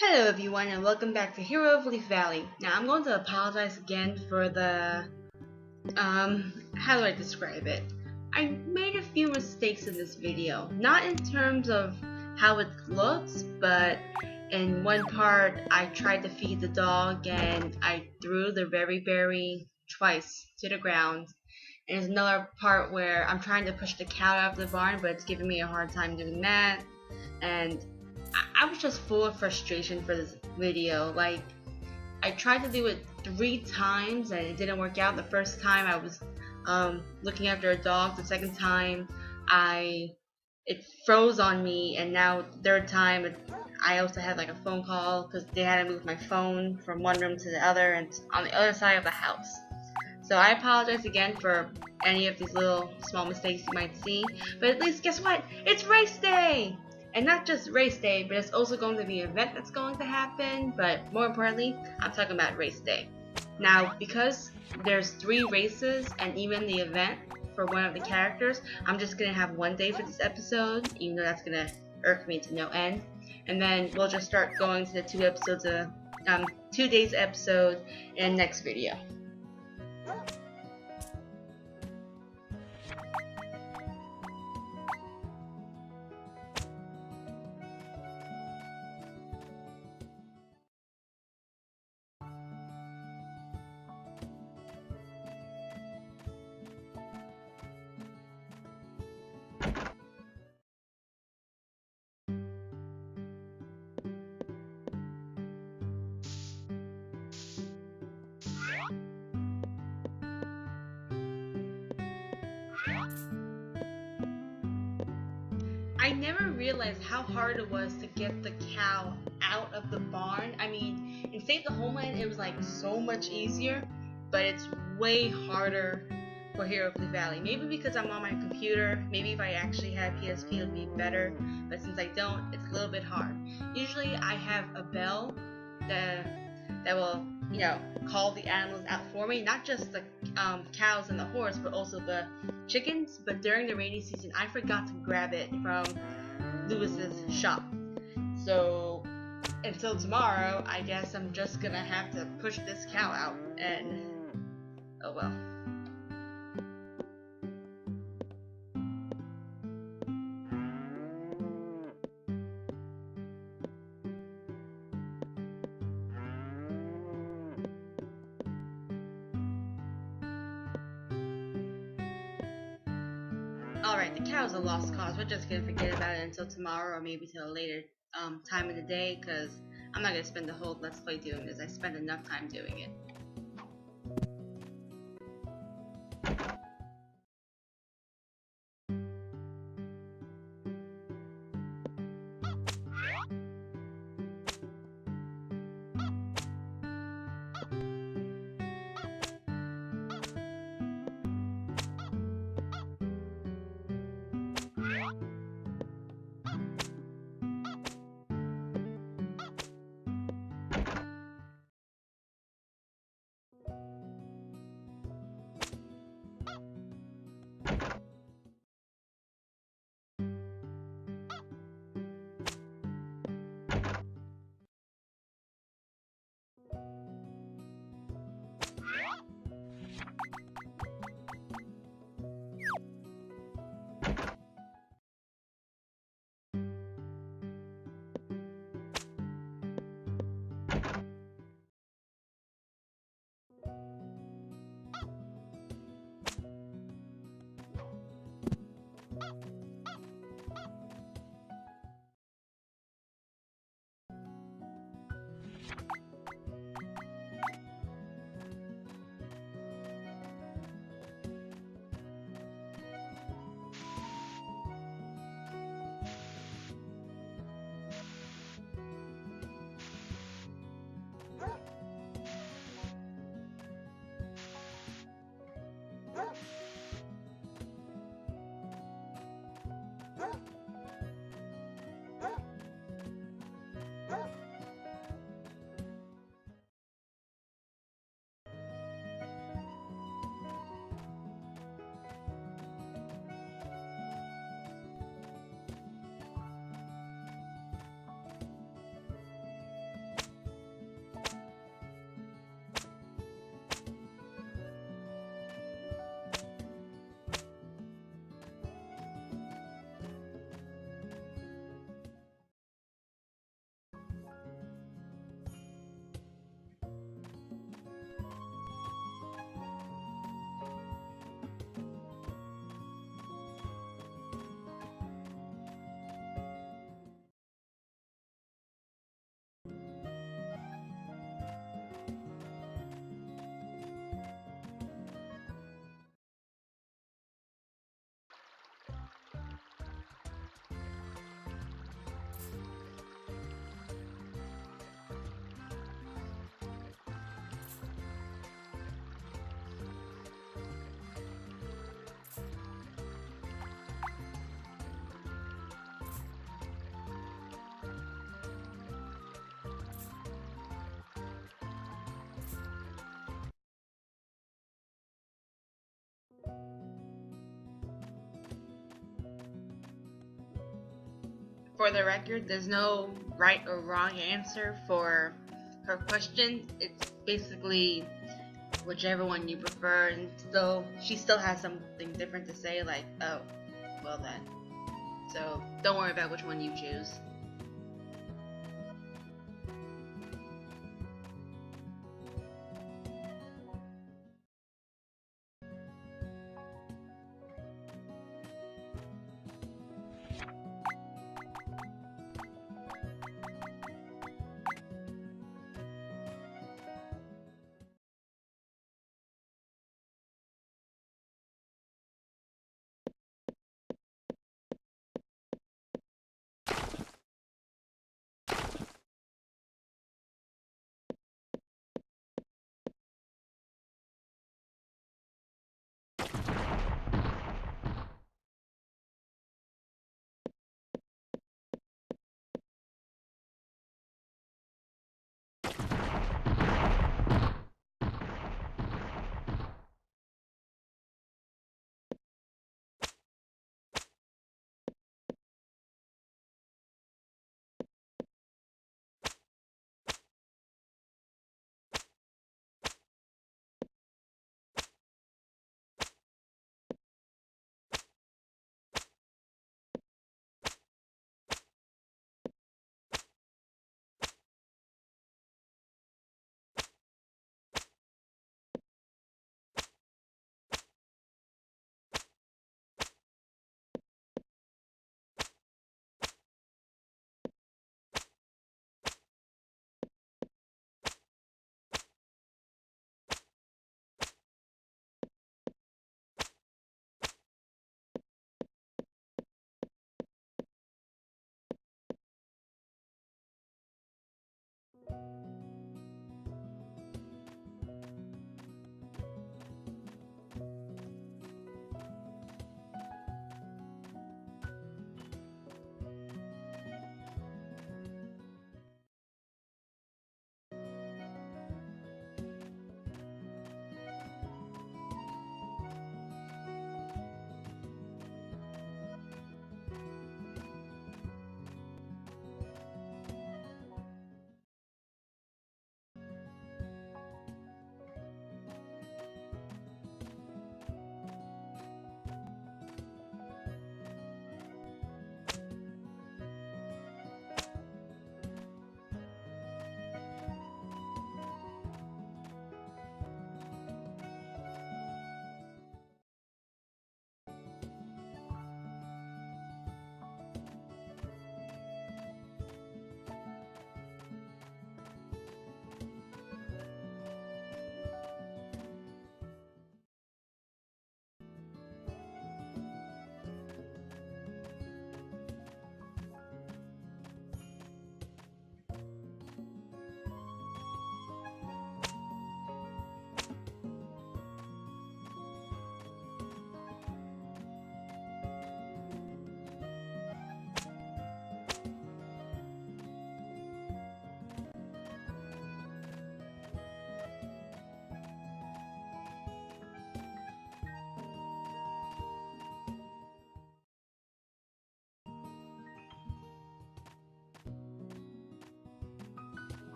Hello everyone and welcome back to Hero of Leaf Valley. Now I'm going to apologize again for the, how do I describe it? I made a few mistakes in this video. Not in terms of how it looks, but in one part I tried to feed the dog and I threw the berry berry twice to the ground. And there's another part where I'm trying to push the cow out of the barn, but it's giving me a hard time doing that. And I was just full of frustration for this video. Like, I tried to do it 3 times and it didn't work out. The first time I was looking after a dog. The second time it froze on me, and now the third time I also had like a phone call because they had to move my phone from one room to the other, and it's on the other side of the house. So I apologize again for any of these little small mistakes you might see, but at least guess what? It's race day! And not just race day, but it's also going to be an event that's going to happen, but more importantly, I'm talking about race day. Now, because there's 3 races and even the event for one of the characters, I'm just going to have 1 day for this episode, even though that's going to irk me to no end. And then we'll just start going to the 2 days episode in next video. I never realized how hard it was to get the cow out of the barn. I mean, in Save the Homeland it was like so much easier, but it's way harder for Hero of the Valley. Maybe because I'm on my computer, maybe if I actually had PSP it would be better, but since I don't, it's a little bit hard. Usually I have a bell that will, call the animals out for me, not just the cows and the horse, but also the chickens. But during the rainy season, I forgot to grab it from Lewis's shop. So until tomorrow, I guess I'm just gonna have to push this cow out, and oh well. Alright, the cow's a lost cause. We're just gonna forget about it until tomorrow, or maybe till a later time of the day, because I'm not gonna spend the whole Let's Play doing this. I spent enough time doing it. For the record, there's no right or wrong answer for her question. It's basically whichever one you prefer, and still she still has something different to say, like, oh, well then. So don't worry about which one you choose.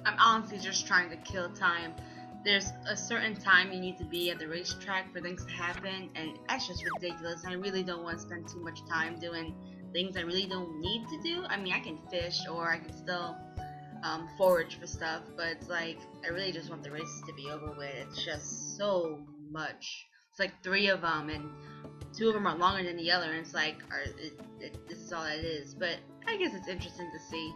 I'm honestly just trying to kill time. There's a certain time you need to be at the racetrack for things to happen, and that's just ridiculous. I really don't want to spend too much time doing things I really don't need to do. I mean, I can fish, or I can still forage for stuff, but it's like, I really just want the races to be over with. It's just so much. It's like 3 of them, and 2 of them are longer than the other, and it's like, this is all it is. But I guess it's interesting to see.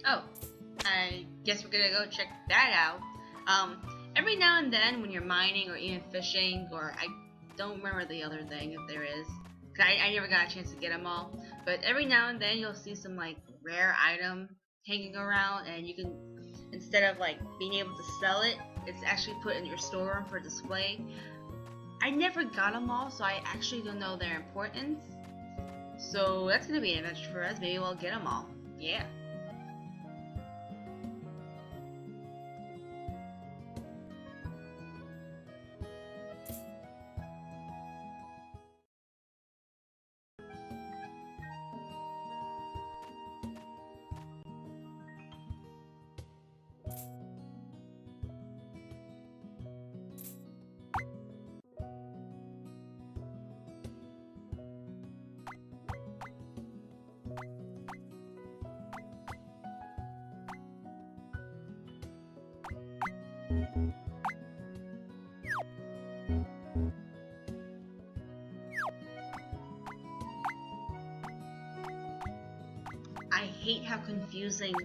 Oh, I guess we're gonna go check that out. Um, every now and then when you're mining or even fishing, or I don't remember the other thing if there is. 'Cause I never got a chance to get them all. But every now and then you'll see some like rare item hanging around, and you can, instead of like being able to sell it, it's actually put in your storeroom for display. I never got them all, so I actually don't know their importance. So that's gonna be an adventure for us. Maybe we'll get them all. Yeah. I hate how confusing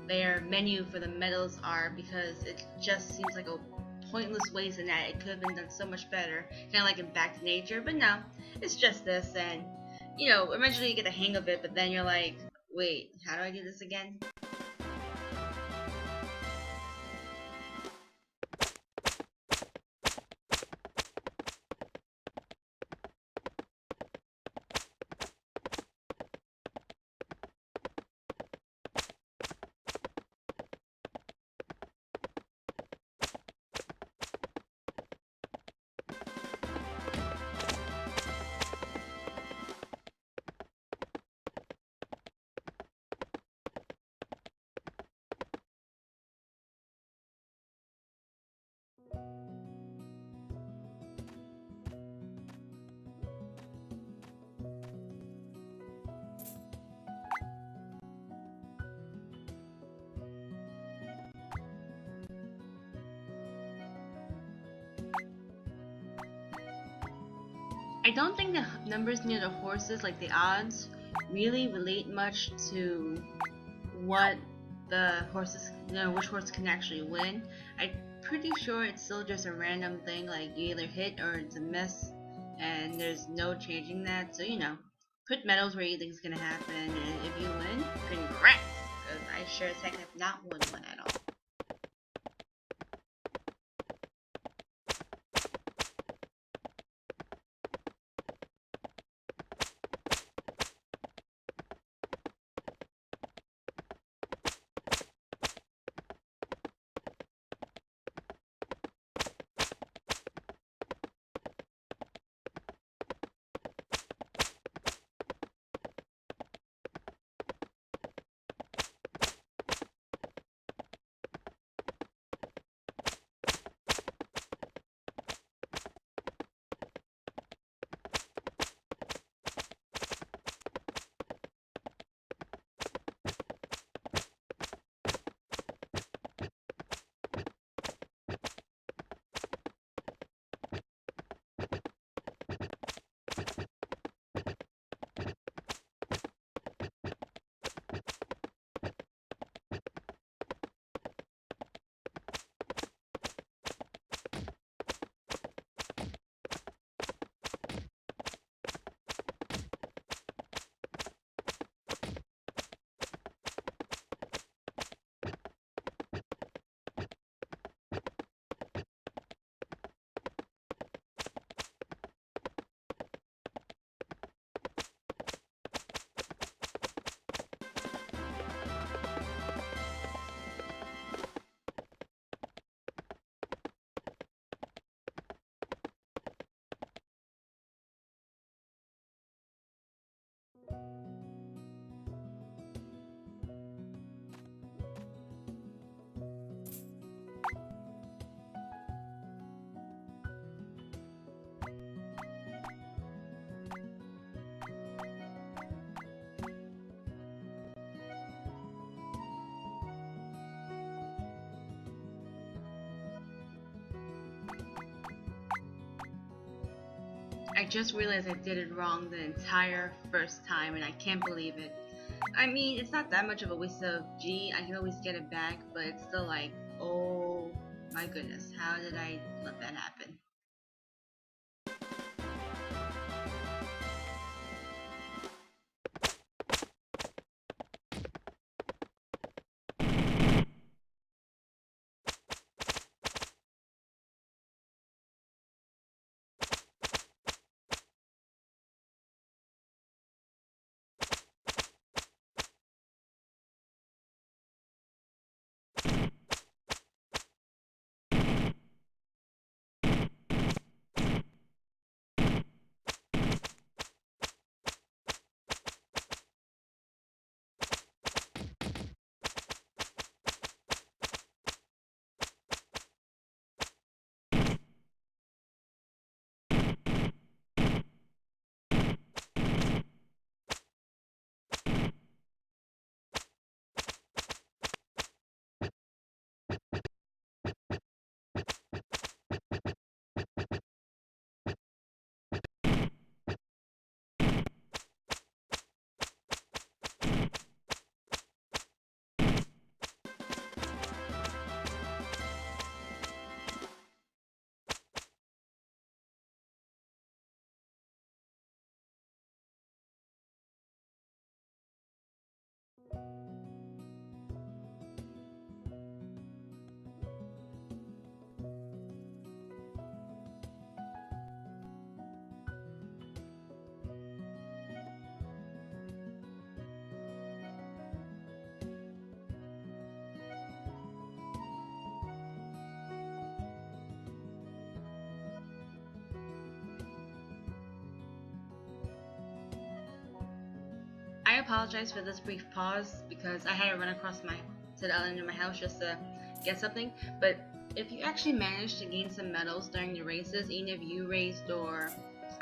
their menu for the medals are because it just seems like a pointless waste in that it could have been done so much better. Kind of like in Back to Nature, but no, it's just this, and eventually you get the hang of it, but then you're like, wait, how do I do this again? I don't think the numbers near the horses, like the odds, really relate much to what the horses, which horse can actually win. I'm pretty sure it's still just a random thing, like you either hit or it's a miss, and there's no changing that. So put medals where you think is gonna happen, and if you win, congrats! Because I sure as heck have not won one at all. I just realized I did it wrong the entire first time, and I can't believe it. I mean, it's not that much of a waste of G. I can always get it back, but it's still like, oh my goodness, how did I let that happen? I apologize for this brief pause because I had to run across to the other end of my house just to get something. But if you actually managed to gain some medals during the races, even if you raced or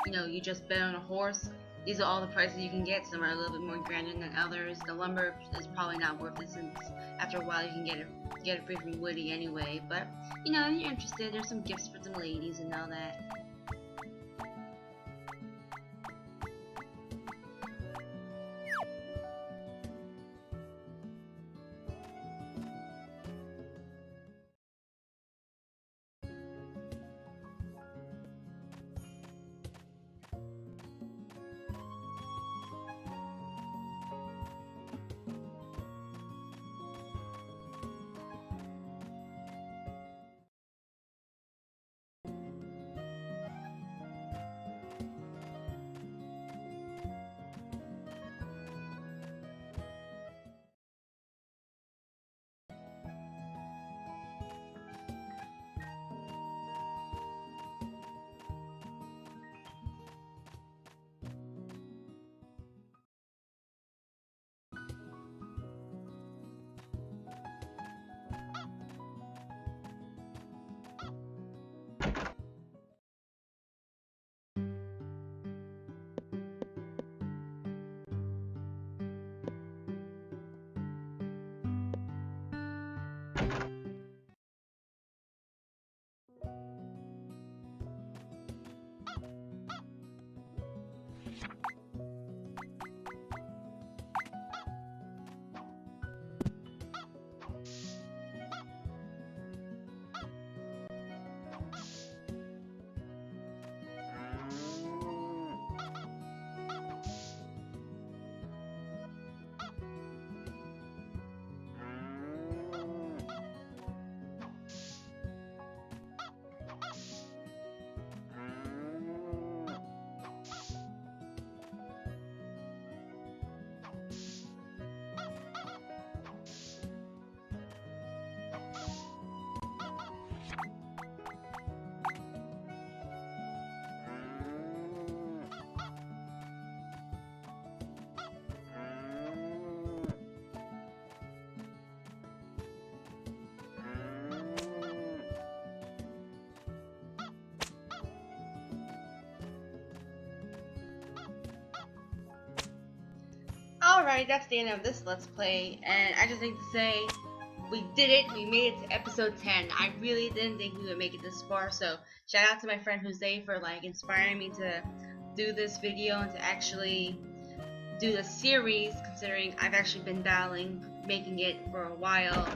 you just bet on a horse, these are all the prizes you can get. Some are a little bit more grand than others. The lumber is probably not worth it since after a while you can get it free from Woody anyway. But if you're interested, there's some gifts for some ladies and all that. Alright, that's the end of this Let's Play, and I just need to say, we did it, we made it to episode 10. I really didn't think we would make it this far, so shout out to my friend Jose for inspiring me to do this video and to actually do the series, considering I've actually been battling making it for a while,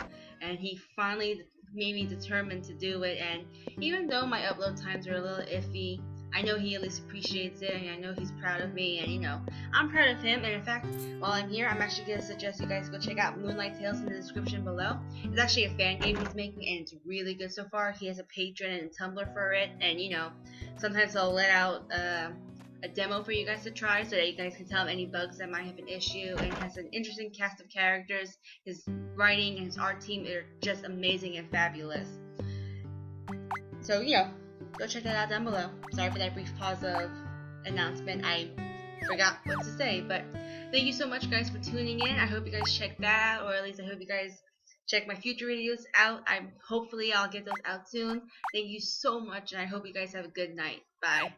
and he finally made me determined to do it. And even though my upload times are a little iffy, I know he at least appreciates it, and I know he's proud of me, and you know, I'm proud of him. And in fact, while I'm here, I'm actually going to suggest you guys go check out Moonlight Tales in the description below. It's actually a fan game he's making, and it's really good so far. He has a Patreon and a Tumblr for it, and you know, sometimes he'll let out a demo for you guys to try so that you guys can tell him any bugs that might have an issue. And it has an interesting cast of characters. His writing and his art team are just amazing and fabulous. So, you know, go check that out down below. Sorry for that brief pause of announcement. I forgot what to say, but thank you so much, guys, for tuning in. I hope you guys check that out, or at least I hope you guys check my future videos out. Hopefully I'll get those out soon. Thank you so much, and I hope you guys have a good night. Bye.